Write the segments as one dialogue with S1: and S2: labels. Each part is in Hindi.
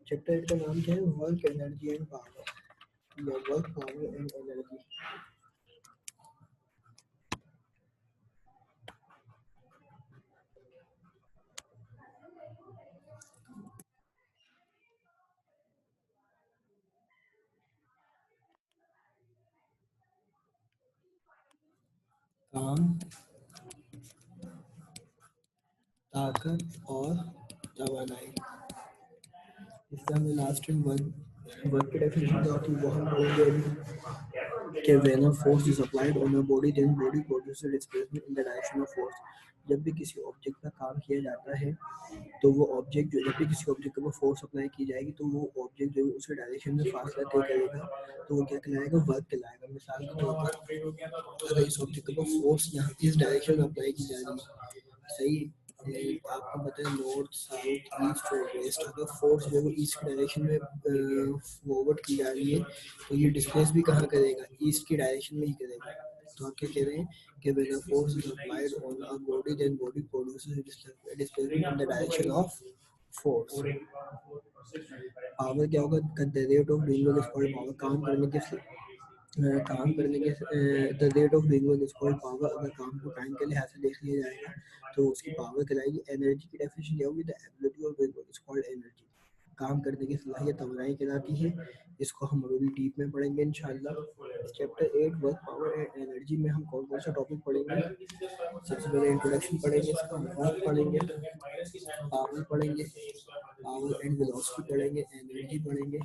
S1: चैप्टर 8 का नाम क्या है? वर्क एनर्जी एंड पावर या वर्क पावर एंड एनर्जी। काम, ताकत और तवानाई। इसका हमने लास्ट टाइम वर्क की डेफिनेशन क्या होती है वो हम पढ़ेंगे कि when a force is applied on a body then body produces displacement in the direction of force। जब भी किसी ऑब्जेक्ट पर काम किया जाता है तो वो ऑब्जेक्ट जो जब भी किसी ऑब्जेक्ट के ऊपर फोर्स अप्लाई की जाएगी तो वो ऑब्जेक्ट जो है उसके डायरेक्शन में फासला तय करेगा, तो वो क्या कहलाएगा? वर्क कहलाएगा। मिसाल के तौर पर अगर इस ऑब्जेक्ट के ऊपर फोर्स यहाँ इस डायरेक्शन में अप्लाई की जा रही है, सही, आपको पता है नॉर्थ साउथ ईस्ट और वेस्ट, अगर फोर्स जो है वो ईस्ट की डायरेक्शन में फॉरवर्ड की जा रही है तो ये डिस्प्लेस भी कहाँ करेगा? ईस्ट की डायरेक्शन में ही करेगा। तो आप क्या कह रहे हैं कि when a force is applied on a body then body produces a displacement in the direction of force। Power क्या होगा? the rate of doing work is called power। काम करने के the rate of doing work is called power. अगर काम को टाइम के लिहाज से देख लिया जाएगा तो उसकी पावर कहलाएगी। एनर्जी की डेफिनेशन क्या होगी? The ability of doing work is called energy. काम करने की सलाहियत तवानाई कहलाती है। इसको हम अभी डीप में पढ़ेंगे इंशाल्लाह। Chapter 8 work power and energy में हम कौन कौन सा टॉपिक पढ़ेंगे? सबसे पहले इंट्रोडक्शन पढ़ेंगे, इसका वर्क पढ़ेंगे, पावर पढ़ेंगे, पावर एंड वेलोसिटी पढ़ेंगे, एनर्जी पढ़ेंगे,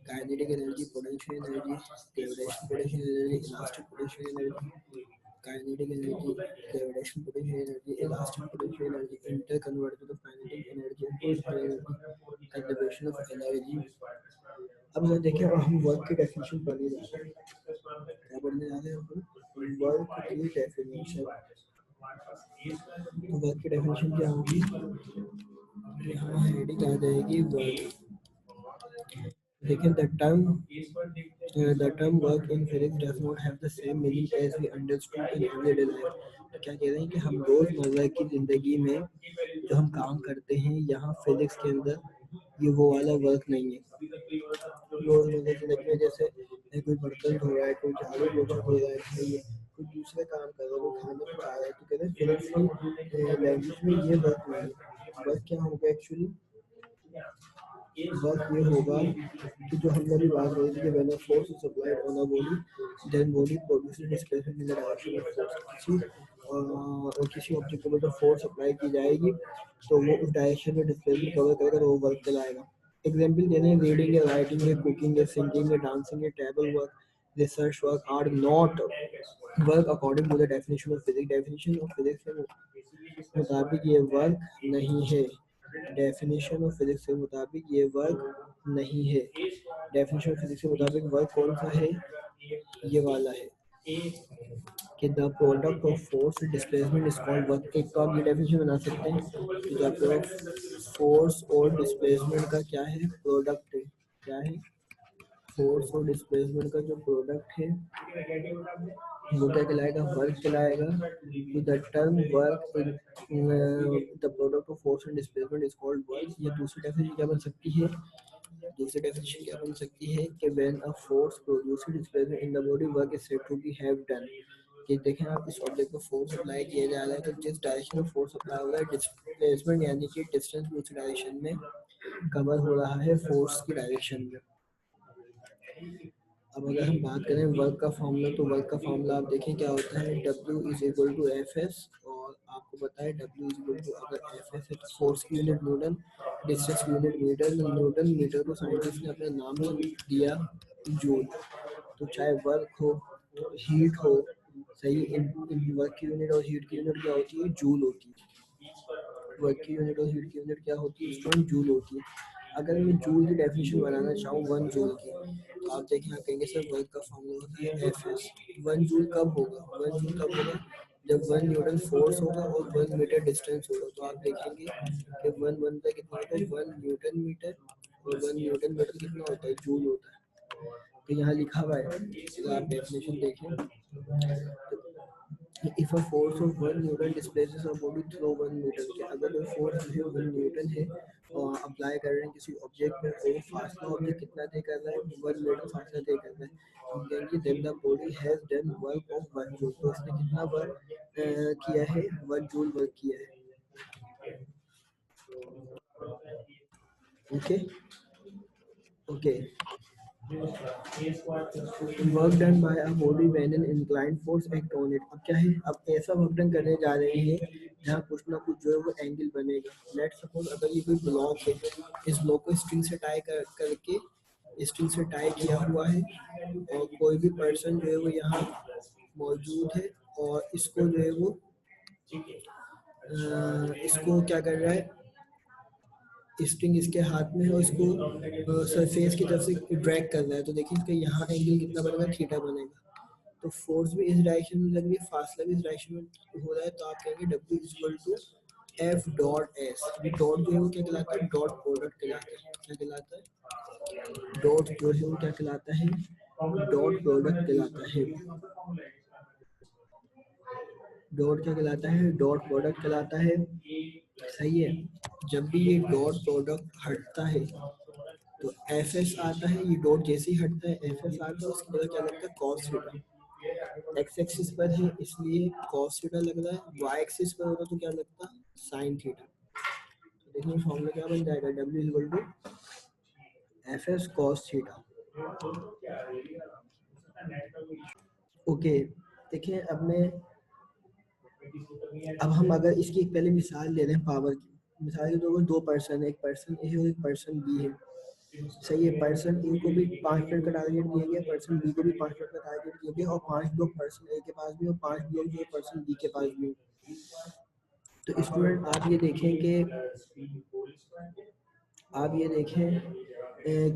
S1: kinetic energy, potential energy, gravitational potential energy, elastic potential energy, kinetic energy, gravitational potential energy, elastic potential energy, inter convertible of kinetic energy and potential energy, conservation of energy. अब जरा देखिए, अब हम वर्क की डेफिनेशन पढ़ने जा रहे हैं। क्या पढ़ने जा रहे हैं हम? वर्क की डेफिनेशन। तो वर्क की डेफिनेशन क्या होगी? यहाँ हेडिंग आ जाएगी वर्क। लेकिन the term work in physics does not have the same meaning as we understood in everyday life। तो क्या कह रहे हैं कि हम रोजमर्रा की जिंदगी में जो हम काम करते हैं यहाँ फिजिक्स के अंदर, ये वो वाला वर्क नहीं है। रोजमर्रा की जिंदगी में जैसे कोई बर्तन धो रहा है, कोई झाड़ू पोछा धो रहा है, कोई दूसरे काम कर रहा है, कोई खाना पका रहा है, तो कहते हैं फिजिक्स की लैंग्वेज में ये वर्क नहीं है। वर्क क्या होगा एक्चुअली? वर्क ये होगा कि जो हमने अभी बात करी थी कि when a force is applied on a body then body produces displacement in the direction of force. किसी ऑब्जेक्ट के ऊपर जब फोर्स अप्लाई की जाएगी तो वो उस डायरेक्शन में डिस्प्लेसमेंट कवर करेगा तो वो वर्क कहलाएगा। एग्जाम्पल देने हैं, रीडिंग है, राइटिंग है, कुकिंग है, सिंगिंग है, डांसिंग है, table work, research work are not work according to the definition of physics. Definition of physics के मुताबिक ये वर्क नहीं है। डेफिनेशन ऑफ फिजिक्स के मुताबिक ये वर्क नहीं है। डेफिनेशन ऑफ फिजिक्स के मुताबिक वर्क कौन सा है? ये वाला है कि the product of force displacement is called work. एक तो आप ये डेफिनेशन बना सकते हैं कि द प्रोडक्ट फोर्स और डिस्प्लेसमेंट का क्या है? प्रोडक्ट है। क्या है? फोर्स और डिस्प्लेसमेंट का जो प्रोडक्ट है वो क्या कहलाएगा? वर्क कहलाएगा। The term work in the product of force and displacement is called work. ये दूसरी डेफिनेशन क्या बन सकती है? दूसरी डेफिनेशन क्या बन सकती है कि when a force produces displacement in the body work is said to be have done. कि देखें आप, इस ऑब्जेक्ट को फोर्स अप्लाई किया जा रहा है तो जिस डायरेक्शन में फोर्स अप्लाई हो रहा है डिस्प्लेसमेंट यानी कि डिस्टेंस भी उस डायरेक्शन में कवर हो रहा है फोर्स की डायरेक्शन में। अब अगर हम बात करें वर्क का फॉर्मूला, तो वर्क का फॉर्मूला आप देखें क्या होता है? W is equal to F S. और आपको पता है W इज इक्वल टू, अगर एफ एस है तो फोर्स की यूनिट न्यूटन, डिस्टेंस की यूनिट मीटर। न्यूटन मीटर को साइंटिस्ट ने अपने नाम में दिया जूल। तो चाहे वर्क हो, हीट हो, सही, इन वर्क की यूनिट और हीट की यूनिट क्या होती है? जूल होती है। वर्क की यूनिट और हीट की यूनिट क्या होती है? स्टूडेंट, जूल होती है। अगर मैं जूल की डेफिनेशन बनाना चाहूँ 1 जूल की, तो आप देखें, आप कहेंगे सर वर्क का फॉर्मूला होता है एफ एस। 1 जूल कब होगा? 1 जूल कब होगा? जब 1 न्यूटन फोर्स होगा और 1 मीटर डिस्टेंस होगा। तो आप देखेंगे कि 1 1 का कितना होता है? 1 न्यूटन मीटर, और 1 न्यूटन मीटर कितना होता है? जूल होता है। तो यहाँ लिखा हुआ है, तो आप डेफिनेशन देखें। If a force of 1 newton displaces a body through 1 metre, कि अगर कोई फोर्स जो है 1 न्यूटन है और अप्लाई कर रहे हैं किसी ऑब्जेक्ट में और फासला ऑब्जेक्ट कितना तय कर रहा है, 1 मीटर फासला तय कर रहा है, हम कहेंगे then the body has done work of 1 joule, तो उसने कितना वर्क किया है, 1 जूल वर्क किया है। Okay okay, work done by a body when an inclined force act on it. अब क्या है, अब ऐसा वर्क डन करने जा रहे हैं जहाँ कुछ ना कुछ जो है वो एंगल बनेगा। लेट सपोज अगर ये कोई ब्लॉक है, इस ब्लॉक को स्ट्रिंग से टाई करके स्ट्रिंग से टाई किया हुआ है और कोई भी पर्सन जो है वो यहाँ मौजूद है और इसको जो है वो इसको क्या कर रहा है, स्ट्रिंग इसके हाथ में है और इसको सरफेस की तरफ से ड्रैग कर रहा है, तो देखिए इसका यहाँ एंगल कितना बनेगा, थीटा बनेगा। तो फोर्स भी इस डायरेक्शन में लग रही है, फासला भी इस डायरेक्शन में हो रहा है, तो आप कहेंगे W equal to F dot S. ये डॉट जो है वो क्या कहलाता है, डॉट प्रोडक्ट कहलाता है। क्या कहलाता है, डॉट जो है वो क्या कहलाता है, डॉट प्रोडक्ट कहलाता है। डॉट क्या कहलाता है, डॉट प्रोडक्ट कहलाता है। सही है। जब भी ये डॉट प्रोडक्ट हटता है तो एफ एस आता है, ये डॉट जैसे ही हटता है एफ एस आता है, उसकी जगह क्या लगता है, कॉस थीटा। एक्स एक्सिस पर है इसलिए कॉस थीटा लग रहा है, वाई एक्सिस पर होता तो क्या लगता, साइन थीटा। तो देखिए फॉर्मूला क्या बन जाएगा, W equal to F S cos theta. Okay, देखिए अब हम अगर इसकी एक पहले मिसाल ले रहे हैं पावर की। मिसाल के तौर पर दो पर्सन है, एक पर्सन ए है और एक पर्सन बी है। सही है, पर्सन ए को भी 5 मिनट का टारगेट दिया गया, पर्सन बी को भी 5 मिनट का टारगेट दिया गया और 5 लोग पर्सन ए के पास भी और 5 लोग जो है पर्सन बी के पास भी। तो स्टूडेंट आप ये देखें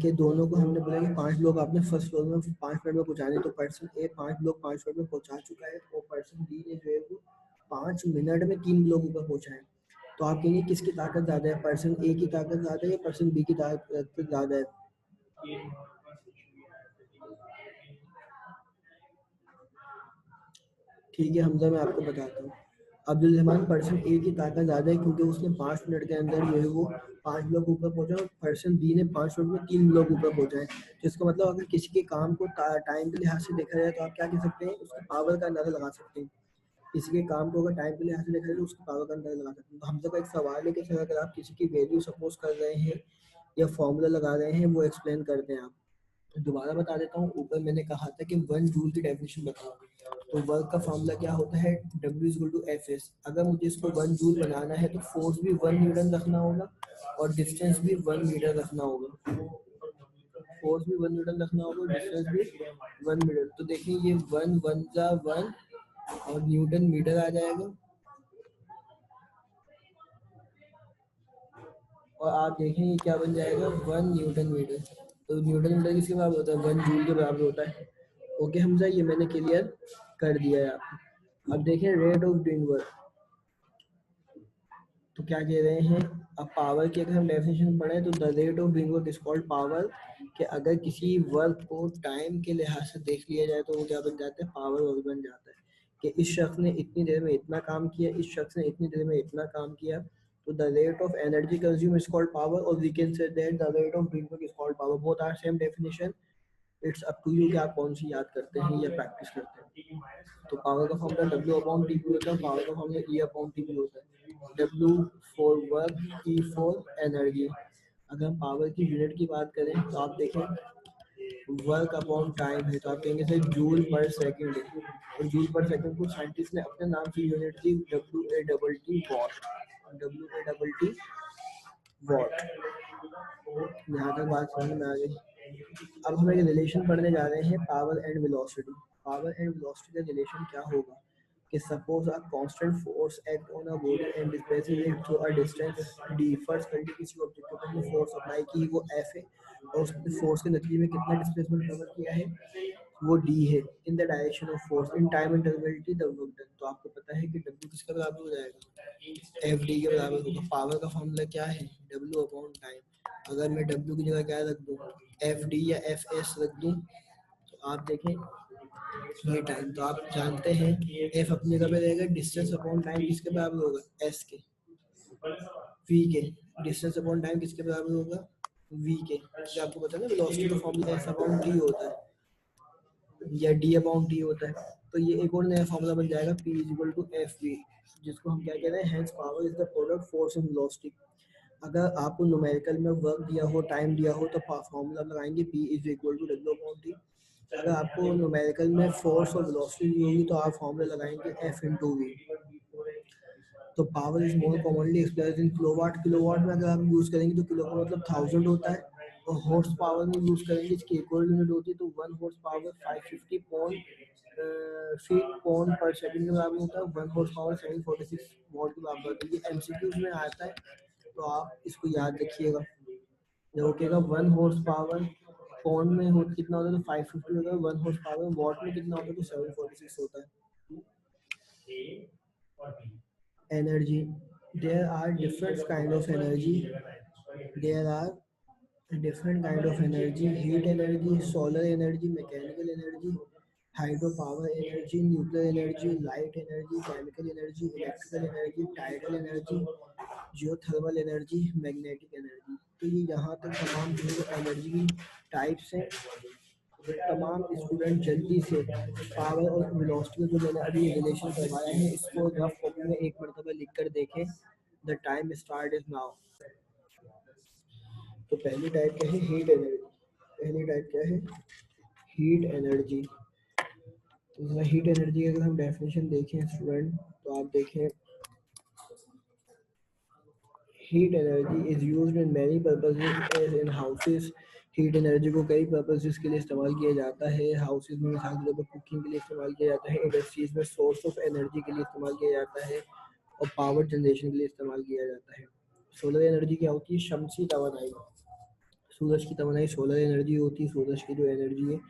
S1: कि दोनों को हमने बोला कि 5 लोग आपने फर्स्ट फ्लोर में 5 मिनट में पहुंचाने, तो पर्सन ए 5 लोग 5 मिनट में पहुंचा चुका है और पर्सन बी ने जो है वो 5 मिनट में 3 लोगों पर पहुंचा है। तो आप कहेंगे किसकी ताकत ज्यादा है, पर्सन ए की ताकत ज्यादा है या पर्सन बी की ताकत ज्यादा है। ठीक है हमजा, मैं आपको बताता हूँ। अब्दुल रहमान पर्सन ए की ताकत ज़्यादा है क्योंकि उसने 5 मिनट के अंदर जो है वो 5 लोग ऊपर पहुंचा और पर्सन बी ने 5 मिनट में 3 लोग ऊपर पहुंचाए। तो इसका मतलब अगर किसी के काम को टाइम के लिहाज से देखा जाए तो आप क्या कह सकते हैं, उसकी पावर का अंदाजा लगा सकते हैं। किसी के काम को अगर टाइम के लिहाज से देखा जाए तो उसकी पावर का अंदाजा लगा सकते हैं। तो हमसे का एक सवाल है कि सर अगर आप किसी की वैल्यू सपोज कर रहे हैं या फॉर्मूला लगा रहे हैं, वो एक्सप्लेन कर दें आप। दोबारा बता देता हूँ, ऊपर मैंने कहा था कि 1 जूल की डेफिनेशन बताओ। तो वर्क का फॉर्मूला क्या होता है, W equal to F S. अगर मुझे इसको 1 जूल बनाना है तो फोर्स भी 1 न्यूटन रखना होगा और डिस्टेंस भी 1 मीटर रखना होगा। फोर्स भी 1 न्यूटन रखना होगा, डिस्टेंस भी 1 मीटर। तो देखिए ये 1 1 और न्यूटन मीटर आ जाएगा और आप देखें ये क्या बन जाएगा, 1 न्यूटन मीटर। तो न्यूटन मीटर किसके बराबर होता है, 1 जूल के बराबर होता है। ओके हमजा, ये मैंने क्लियर कर दिया है आपको। अब देखें रेट ऑफ डूइंग वर्क, तो क्या कह रहे हैं, अब पावर की अगर हम डेफिनेशन पढ़ें तो the rate of doing work is called power. कि अगर किसी वर्क को टाइम के लिहाज से देख लिया जाए तो वो क्या बन जाता है, पावर वर्क बन जाता है। कि इस शख्स ने इतनी देर में इतना काम किया, इस शख्स ने इतनी देर में इतना काम किया। तो the rate of energy consume is called power और we can say that the rate of doing work is called power. Both are same definition. It's up to you कि आप कौन सी याद करते हैं या प्रैक्टिस करते हैं। तो पावर का formula W upon T P होता है, पावर का formula E upon T P होता है। W for work, E for energy. अगर हम पावर की यूनिट की बात करें तो आप देखें वर्क अपॉन टाइम है, तो आप कहेंगे सर जूल पर सेकंड है। और जूल पर सेकंड को साइंटिस्ट ने अपने नाम से unit the, WATT what. WATT what. यहाँ तक बात समझ में आ गई। अब हम एक रिलेशन पढ़ने जा रहे हैं, power and velocity. Power and velocity का रिलेशन क्या होगा कि suppose a constant force act on a body and displaces it through a distance d। First country किसी ऑब्जेक्ट को हमने फोर्स अप्लाई की, वो f है और उस फोर्स के नतीजे में कितना डिस्प्लेसमेंट कवर किया है, वो d है। इन the direction of force in time interval t the work done. तो आपको पता है कि w किसका बराबर हो जाएगा, f d के बराबर होगा। पावर का फॉर्मूला क्या है, w अपॉन टाइम। अगर मैं w की जगह क्या रख दूं, f d या f s रख दूं, तो आप देखें ये टाइम तो आप जानते हैं एफ अपनी जगह पे रहेगा, डिस्टेंस अपॉन टाइम किसके बराबर होगा, एस के, वी के। डिस्टेंस अपॉन टाइम किसके बराबर होगा, वी के। जो आपको पता है ना वेलोसिटी का फॉर्मूला एस अपॉन टी होता है या डी अपॉन टी होता है। तो ये एक और नया फॉर्मूला बन जाएगा, P is equal to F V, जिसको हम क्या कह रहे हैं, hence power is the product force and velocity. अगर आपको न्यूमेरिकल में वर्क दिया हो, टाइम दिया हो, तो फॉर्मूला लगाएंगे P is equal to W upon T. अगर आपको न्यूमेरिकल में फोर्स और वेलोसिटी दी होगी तो आप फॉर्मूला लगाएंगे F इंटू वी। तो power is more commonly expressed in kilowatt. Kilowatt में अगर आप यूज करेंगे तो किलो का मतलब 1000 होता है, और हॉर्स पावर में यूज करेंगे इसकी एक और यूनिट होती है, तो 1 हॉर्स पावर 550 फीट पॉन्ड पर सेकंड के बराबर होता है। 1 हॉर्स पावर 746 वॉट के बराबर होता है। ये एमसीक्यूज में आता है, तो आप इसको याद रखिएगा। जब कहेगा 1 हॉर्स पावर पॉन्ड में हो कितना होता है तो 550 होता है, 1 हॉर्स पावर वॉट में कितना होता है तो 746 होता है। Energy, there are different kind of energy. There are different kind of energy: heat energy, solar energy, mechanical energy, hydropower energy, nuclear energy, light energy, chemical energy, electrical energy, tidal energy, geothermal energy, magnetic energy। तो ये यहाँ तक तमाम जो एनर्जी की टाइप्स हैं, तमाम स्टूडेंट जल्दी से पावर और वेलोसिटी जो मैंने अभी रिलेशन करवाया है इसको रफ कॉपी में एक मरतबा लिख कर देखें। The time start is now. तो पहली टाइप क्या है, हीट एनर्जी। पहली टाइप क्या है, हीट एनर्जी। तो हीट एनर्जी की अगर हम डेफिनेशन देखें स्टूडेंट, तो आप देखें, heat energy is used in many purposes as in houses. Heat energy को कई पर्पसेस के लिए इस्तेमाल किया जाता है। हाउसेस में मिसाल के तौर पर कुकिंग के लिए इस्तेमाल किया जाता है, इंडस्ट्रीज में सोर्स ऑफ एनर्जी के लिए इस्तेमाल किया जाता है, और पावर जनरेशन के लिए इस्तेमाल किया जाता है। सोलर एनर्जी क्या होती है, शमसी तवानाई। सूरज की तवानाई सोलर एनर्जी होती है। सूरज की जो एनर्जी है,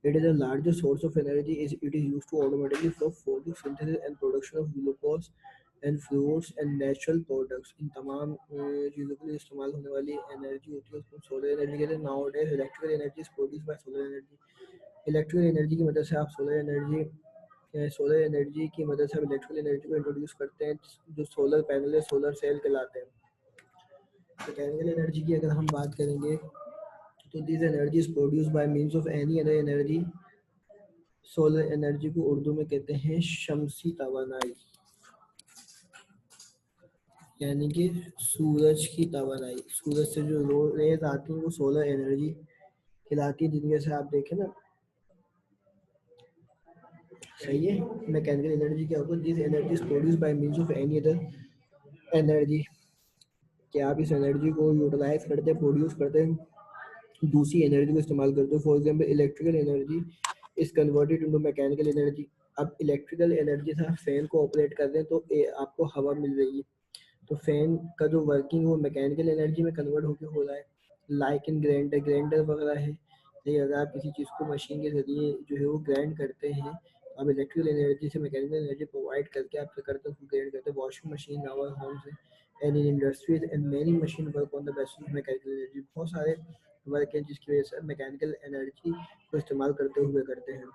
S1: it is the largest source of energy, is it is used to automatically for photosynthesis and production of glucose and fruits and natural products. इन तमाम चीज़ों के लिए इस्तेमाल होने वाली एनर्जी होती है उसको सोलर एनर्जी कहते हैं। Now days electrical energy is produced by solar energy. Electrical energy की मदद से आप सोलर एनर्जी की मदद से आप इलेक्ट्रिकल एनर्जी को इंट्रोड्यूस करते हैं, जो सोलर पैनल या सोलर सेल कहलाते हैं। मैकेनिकल एनर्जी की अगर हम बात करेंगे तो this energy is produced by means of any other energy. Solar energy को उर्दू में कहते हैं शमसी तवानाई, यानी कि सूरज की तवानाई। सूरज से जो रेज आती हैं वो सोलर एनर्जी कहलाती है, जिनके से आप देखें ना, सही है। मैकेनिकल एनर्जी क्या होगा, this energy is produced by means of any other energy, कि आप इस एनर्जी को यूटिलाइज करते हैं, प्रोड्यूस करते हैं, दूसरी एनर्जी को इस्तेमाल करते हो। For example electrical energy is converted into mechanical energy. अब इलेक्ट्रिकल एनर्जी से आप फैन को ऑपरेट कर रहे हैं तो आपको हवा मिल रही है, तो फैन का जो वर्किंग वो मैकेनिकल एनर्जी में कन्वर्ट होकर हो रहा है। लाइक इन ग्राइंडर, ग्राइंडर वगैरह है, लेकिन अगर आप किसी चीज़ को मशीन के जरिए जो है वो ग्राइंड करते हैं, तो आप इलेक्ट्रिकल एनर्जी से मैकेनिकल एनर्जी प्रोवाइड करके आप क्या करते हैं, ग्राइंड करते हैं। Washing machine, our homes and in industries and many machine work on the basis of mechanical energy. बहुत सारे वर्क हैं जिसकी वजह से मैकेनिकल एनर्जी को इस्तेमाल करते हुए करते हैं।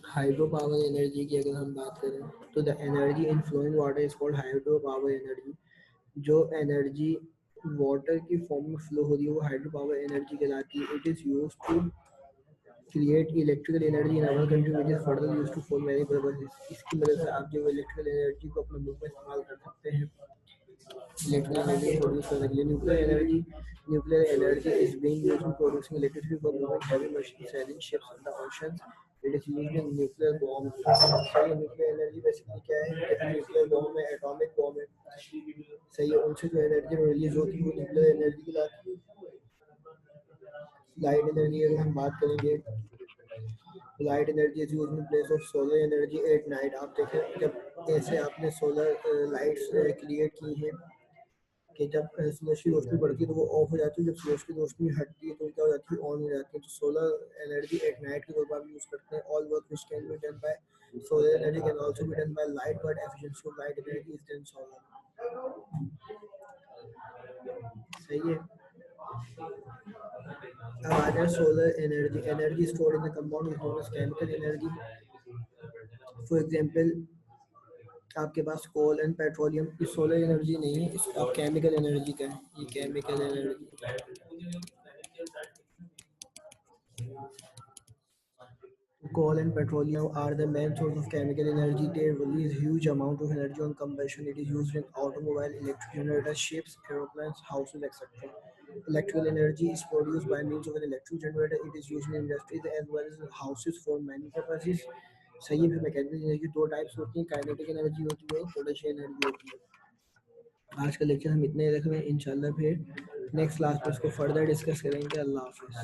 S1: हाइड्रो पावर एनर्जी की अगर हम बात करें तो the energy in flowing water is called hydro power energy. जो एनर्जी वाटर की फॉर्म में फ्लो हो रही है वो हाइड्रो पावर एनर्जी कहलाती है। It is use to create electrical energy in our country which is further use to for many purposes. इसकी मदद से आप जो इलेक्ट्रिकल एनर्जी को अपने मुल्क में इस्तेमाल कर सकते हैं, इलेक्ट्रिकल एनर्जी प्रोड्यूस करने के लिए। Nuclear energy is being used in producing electricity for moving heavy machine selling ships in the ocean. It is used in nuclear bomb. सही है, न्यूक्लियर एनर्जी बेसिकली क्या है, जैसे न्यूक्लियर बॉम्ब में एटॉमिक बॉम्ब है, सही है, उनसे जो एनर्जी रिलीज होती है वो न्यूक्लियर एनर्जी कहलाती है। लाइट एनर्जी अगर हम बात करेंगे, light energy is used in place of solar energy at night. आप देखें जब ऐसे आपने सोलर लाइट्स क्रिएट की हैं कि जब सूरज की रोशनी पड़ती है तो वो ऑफ हो जाती है, जब सूरज की रोशनी हटती है तो क्या हो जाती है, ऑन हो जाती है। तो सोलर एनर्जी एट नाइट के तौर पर आप यूज करते हैं। All work which can be done by solar energy can also be done by light, but efficiency of light energy is then solar. सही है। Other solar energy stored in the compound is known as chemical energy. For example, आपके पास कोल एंड पेट्रोलियम की सोलर एनर्जी नहीं है, इसका केमिकल एनर्जी का है, ये chemical energy. Coal and petroleum are the main source of chemical energy. They release huge amount of energy on combustion. It is used in automobile, electric generators, ships, aeroplanes, houses, etc. Electrical energy is produced by means of an electric generator. It is used in industries as well as houses for many purposes. सही है। फिर मैकेनिकल एनर्जी दो टाइप्स होती हैं, काइनेटिक एनर्जी होती है और पोटेंशियल एनर्जी होती है। आज का लेक्चर हम इतने रख रहे हैं, इंशाल्लाह फिर नेक्स्ट क्लास में इसको फर्दर डिस्कस करेंगे। अल्लाह हाफिज़।